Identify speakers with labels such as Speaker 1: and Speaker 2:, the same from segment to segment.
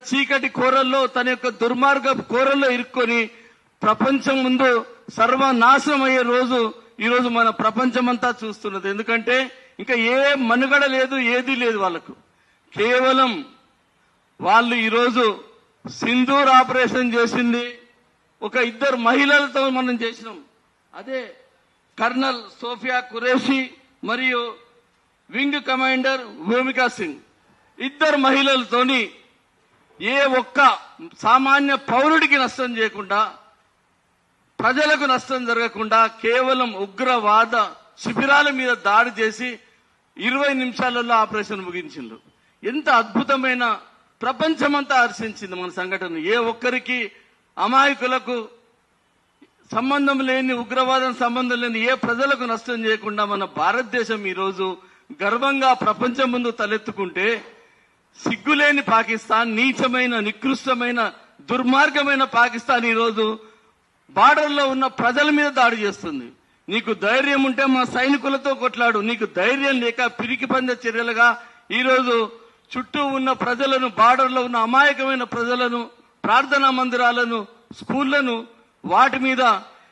Speaker 1: చీకటి కోరల్లో తన యొక్క దుర్మార్గ కోరల్లో ఇరుక్కొని ప్రపంచం ముందు సర్వనాశనం అయ్యే రోజు ఈ రోజు మన ప్రపంచమంతా చూస్తున్నది. ఎందుకంటే ఇంకా ఏ మనుగడ లేదు, ఏది లేదు వాళ్ళకు. కేవలం వాళ్ళు ఈరోజు సింధూర్ ఆపరేషన్ చేసింది ఒక ఇద్దరు మహిళలతో మనం చేసినాం. అదే కర్నల్ సోఫియా ఖురేషి మరియు వింగ్ కమాండర్ భూమికా సింగ్, ఇద్దరు మహిళలతోని ఏ ఒక్క సామాన్య పౌరుడికి నష్టం చేయకుండా, ప్రజలకు నష్టం జరగకుండా కేవలం ఉగ్రవాద శిబిరాల మీద దాడి చేసి 20 నిమిషాలలో ఆపరేషన్ ముగించిండ్రు. ఎంత అద్భుతమైన, ప్రపంచమంతా హర్షించింది మన సంఘటన. ఏ ఒక్కరికి అమాయకులకు సంబంధం లేని, ఉగ్రవాదం సంబంధం లేని ఏ ప్రజలకు నష్టం చేయకుండా మన భారతదేశం ఈరోజు గర్వంగా ప్రపంచం ముందు తలెత్తుకుంటే, సిగ్గులేని పాకిస్తాన్, నీచమైన, నికృష్టమైన, దుర్మార్గమైన పాకిస్తాన్ ఈరోజు బార్డర్లో ఉన్న ప్రజల మీద దాడి చేస్తుంది. నీకు ధైర్యం ఉంటే మా సైనికులతో కొట్లాడు. నీకు ధైర్యం లేక పిరికి పంద చర్యలుగా ఈరోజు చుట్టూ ఉన్న ప్రజలను, బార్డర్లో ఉన్న అమాయకమైన ప్రజలను, ప్రార్థనా మందిరాలను, స్కూళ్లను, వాటి మీద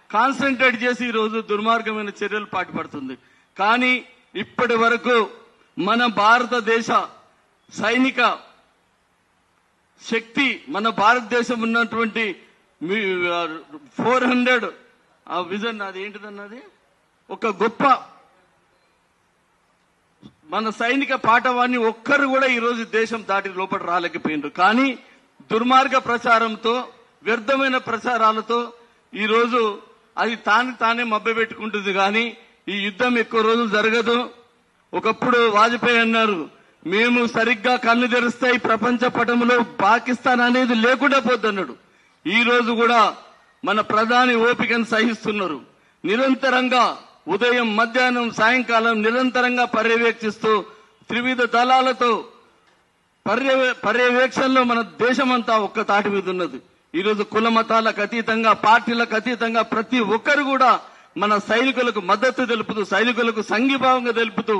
Speaker 1: కాన్సన్ట్రేట్ చేసి ఈరోజు దుర్మార్గమైన చర్యలు పాటుపడుతుంది. కానీ ఇప్పటి వరకు మన భారతదేశ సైనిక శక్తి, మన భారతదేశం ఉన్నటువంటి 400 విజన్, అది ఏంటిదన్నది ఒక గొప్ప మన సైనిక పాఠవాన్ని ఒక్కరు కూడా ఈరోజు దేశం దాటి లోపల రాలేకపోయినారు. కానీ దుర్మార్గ ప్రచారంతో, వ్యర్థమైన ప్రచారాలతో ఈరోజు అది తానే మభ్యపెట్టుకుంటుంది. కానీ ఈ యుద్ధం ఎక్కువ రోజులు జరగదు. ఒకప్పుడు వాజ్పేయి అన్నారు, మేము సరిగ్గా కళ్ళు తెరిస్తే ఈ ప్రపంచ పటంలో పాకిస్తాన్ అనేది లేకుండా పోద్దన్నాడు. ఈ రోజు కూడా మన ప్రధాని ఓపికను సహిస్తున్నారు. నిరంతరంగా ఉదయం, మధ్యాహ్నం, సాయంకాలం నిరంతరంగా పర్యవేక్షిస్తూ త్రివిధ దళాలతో పర్యవేక్షణలో మన దేశమంతా ఒక్క తాటి మీద ఉన్నది. ఈరోజు కుల మతాలకు అతీతంగా, పార్టీలకు అతీతంగా ప్రతి ఒక్కరు కూడా మన సైనికులకు మద్దతు తెలుపుతూ, సైనికులకు సంఘీభావంగా తెలుపుతూ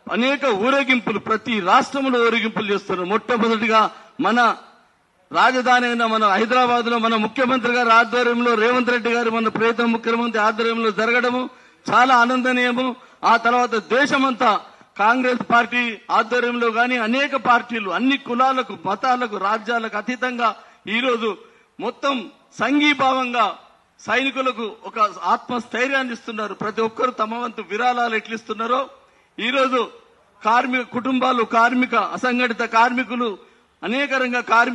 Speaker 1: అనేక ఊరేగింపులు ప్రతి రాష్ట్రంలో ఊరేగింపులు చేస్తున్నారు. మొట్టమొదటిగా మన రాజధాని అయిన మన హైదరాబాద్ లో మన ముఖ్యమంత్రి గారి ఆధ్వర్యంలో, రేవంత్ రెడ్డి గారు మన ప్రియతమ ముఖ్యమంత్రి ఆధ్వర్యంలో జరగడము చాలా ఆనందనీయము. ఆ తర్వాత దేశమంతా కాంగ్రెస్ పార్టీ ఆధ్వర్యంలో గాని అనేక పార్టీలు, అన్ని కులాలకు, మతాలకు, రాజ్యాలకు అతీతంగా ఈరోజు మొత్తం సంఘీభావంగా సైనికులకు ఒక ఆత్మస్థైర్యాన్ని ఇస్తున్నారు. ప్రతి ఒక్కరు తమ వంతు విరాళాలు ఎట్లిస్తున్నారో ఈరోజు కార్మిక కుటుంబాలు, కార్మిక అసంఘటిత కార్మికులు, అనేక రంగ కార్మికులు